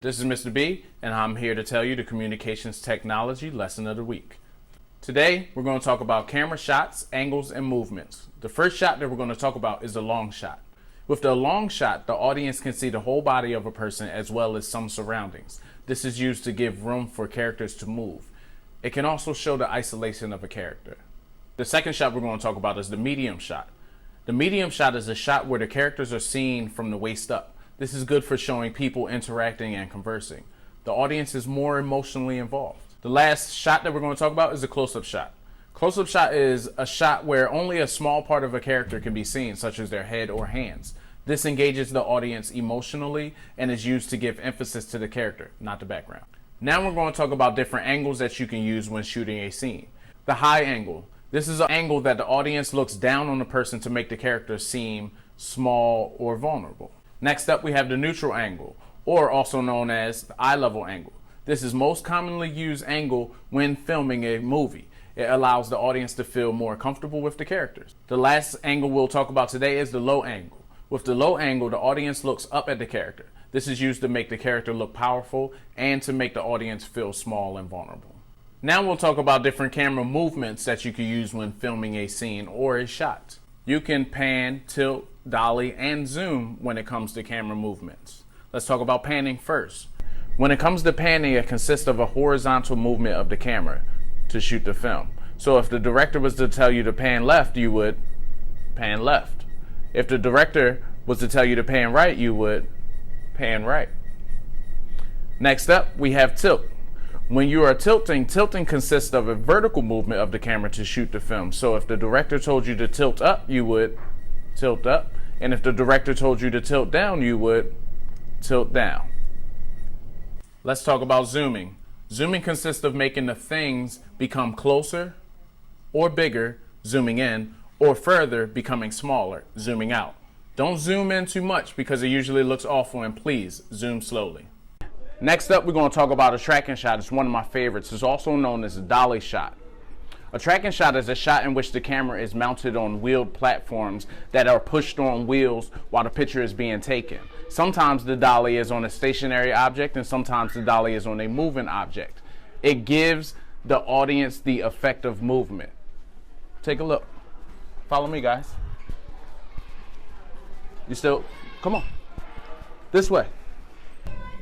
This is Mr. B, and I'm here to tell you the communications technology lesson of the week. Today, we're going to talk about camera shots, angles, and movements. The first shot that we're going to talk about is the long shot. With the long shot, the audience can see the whole body of a person as well as some surroundings. This is used to give room for characters to move. It can also show the isolation of a character. The second shot we're going to talk about is the medium shot. The medium shot is a shot where the characters are seen from the waist up. This is good for showing people interacting and conversing. The audience is more emotionally involved. The last shot that we're going to talk about is the close-up shot. Close-up shot is a shot where only a small part of a character can be seen, such as their head or hands. This engages the audience emotionally and is used to give emphasis to the character, not the background. Now we're going to talk about different angles that you can use when shooting a scene. The high angle. This is an angle that the audience looks down on the person to make the character seem small or vulnerable. Next up, we have the neutral angle, or also known as the eye level angle. This is most commonly used angle when filming a movie. It allows the audience to feel more comfortable with the characters. The last angle we'll talk about today is the low angle. With the low angle, the audience looks up at the character. This is used to make the character look powerful and to make the audience feel small and vulnerable. Now we'll talk about different camera movements that you can use when filming a scene or a shot. You can pan, tilt, dolly, and zoom when it comes to camera movements. Let's talk about panning first. When it comes to panning, it consists of a horizontal movement of the camera to shoot the film. So if the director was to tell you to pan left, you would pan left. If the director was to tell you to pan right, you would pan right. Next up, we have tilt. When you are tilting consists of a vertical movement of the camera to shoot the film. So if the director told you to tilt up, you would tilt up. And if the director told you to tilt down, you would tilt down. Let's talk about zooming. Zooming consists of making the things become closer or bigger, zooming in, or further, becoming smaller, zooming out. Don't zoom in too much because it usually looks awful, and please zoom slowly. Next up, we're going to talk about a tracking shot. It's one of my favorites. It's also known as a dolly shot. A tracking shot is a shot in which the camera is mounted on wheeled platforms that are pushed on wheels while the picture is being taken. Sometimes the dolly is on a stationary object and sometimes the dolly is on a moving object. It gives the audience the effect of movement. Take a look. Follow me, guys. Come on. This way.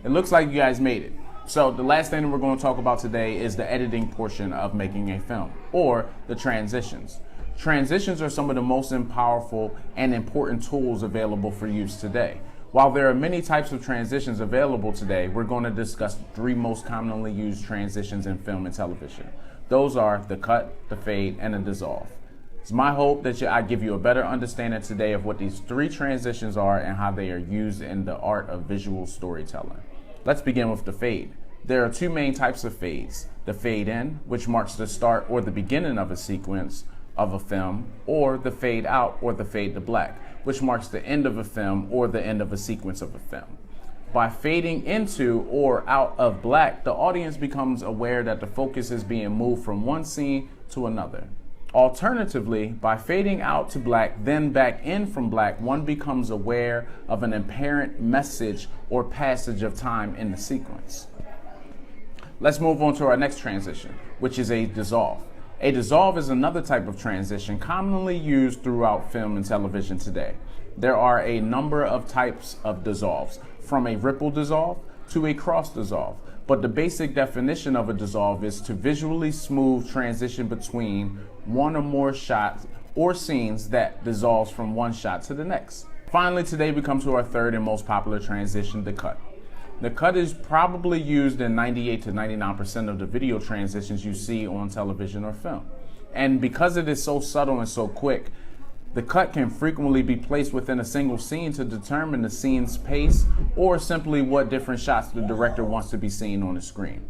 It looks like you guys made it. So the last thing that we're going to talk about today is the editing portion of making a film, or the transitions. Transitions are some of the most powerful and important tools available for use today. While there are many types of transitions available today, we're going to discuss the three most commonly used transitions in film and television. Those are the cut, the fade, and the dissolve. It's my hope that I give you a better understanding today of what these three transitions are and how they are used in the art of visual storytelling. Let's begin with the fade. There are two main types of fades. The fade in, which marks the start or the beginning of a sequence of a film, or the fade out or the fade to black, which marks the end of a film or the end of a sequence of a film. By fading into or out of black, the audience becomes aware that the focus is being moved from one scene to another. Alternatively, by fading out to black, then back in from black, one becomes aware of an apparent message or passage of time in the sequence. Let's move on to our next transition, which is a dissolve. A dissolve is another type of transition commonly used throughout film and television today. There are a number of types of dissolves, from a ripple dissolve to a cross dissolve. But the basic definition of a dissolve is to visually smooth transition between one or more shots or scenes that dissolves from one shot to the next. Finally, today we come to our third and most popular transition, the cut. The cut is probably used in 98 to 99% of the video transitions you see on television or film. And because it is so subtle and so quick, the cut can frequently be placed within a single scene to determine the scene's pace or simply what different shots the director wants to be seen on the screen.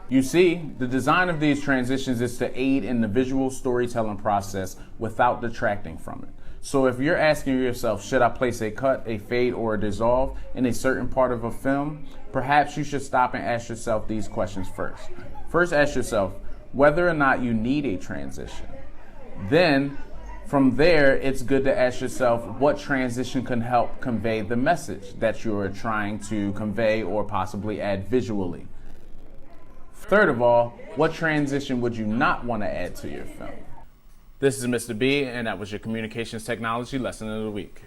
You see, the design of these transitions is to aid in the visual storytelling process without detracting from it. So if you're asking yourself, should I place a cut, a fade, or a dissolve in a certain part of a film, perhaps you should stop and ask yourself these questions first. First, ask yourself whether or not you need a transition. Then, From there, it's good to ask yourself what transition can help convey the message that you're trying to convey or possibly add visually. Third of all, what transition would you not want to add to your film? This is Mr. B, and that was your Communications Technology Lesson of the Week.